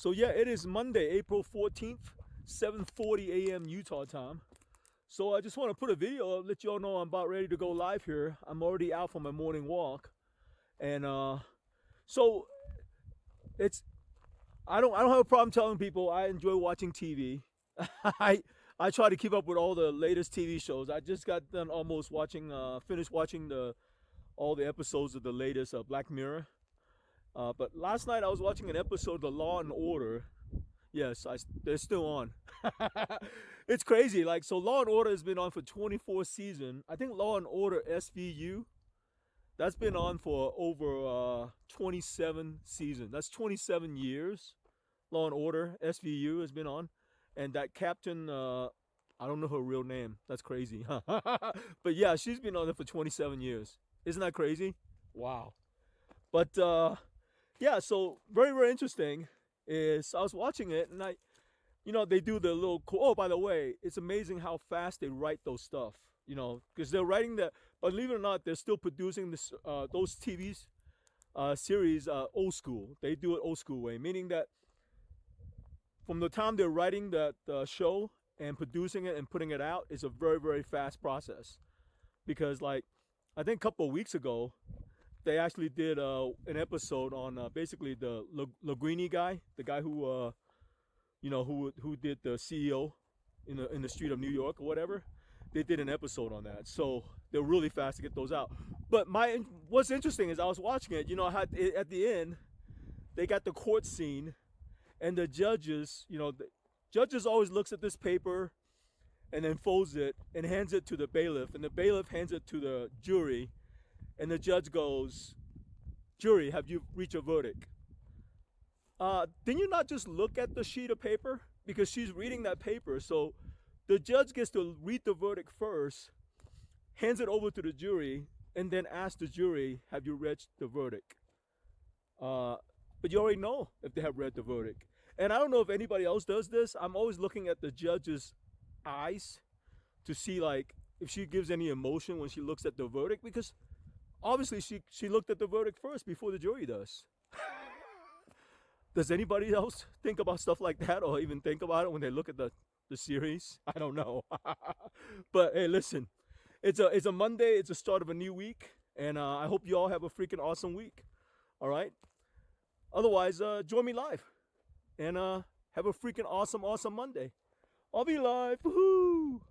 So yeah, it is Monday, April 14th, 7:40 a.m. Utah time. So I just want to put a video, let you all know I'm about ready to go live here. I'm already out for my morning walk, and so it's I don't have a problem telling people I enjoy watching TV. I I try to keep up with all the latest TV shows. I just got done almost watching, finished watching the all the episodes of the latest Black Mirror. But last night I was watching an episode of The Law and Order. Yes, they're still on. It's crazy. Like, so Law and Order has been on for 24 seasons. I think Law and Order SVU, that's been on for over 27 seasons. That's 27 years. Law and Order SVU has been on, and that captain, I don't know her real name. That's crazy. But yeah, she's been on it for 27 years. Isn't that crazy? Wow. But yeah, so very, very interesting is I was watching it, and they do the little, oh, by the way, it's amazing how fast they write those stuff, because they're writing believe it or not, they're still producing those TVs series old school. They do it old school way, meaning that from the time they're writing the show and producing it and putting it out is a very, very fast process. Because, like, I think a couple of weeks ago, they actually did an episode on basically the Linguini guy, the guy who who did the CEO in the street of New York or whatever. They did an episode on that, so they're really fast to get those out. But what's interesting is I was watching it. At the end, they got the court scene, and the judges. The judges always looks at this paper, and then folds it and hands it to the bailiff, and the bailiff hands it to the jury. And the judge goes, "Jury, have you reached a verdict?" Then you not just look at the sheet of paper, because she's reading that paper. So the judge gets to read the verdict first, hands it over to the jury, and then asks the jury, "Have you read the verdict?" But you already know if they have read the verdict. And I don't know if anybody else does this. I'm always looking at the judge's eyes to see, like, if she gives any emotion when she looks at the verdict, because obviously she looked at the verdict first before the jury does. Does anybody else think about stuff like that, or even think about it when they look at the series? I don't know. But hey, listen, it's a Monday. It's the start of a new week, and I hope you all have a freaking awesome week. All right. Otherwise, join me live, and have a freaking awesome Monday. I'll be live. Woohoo!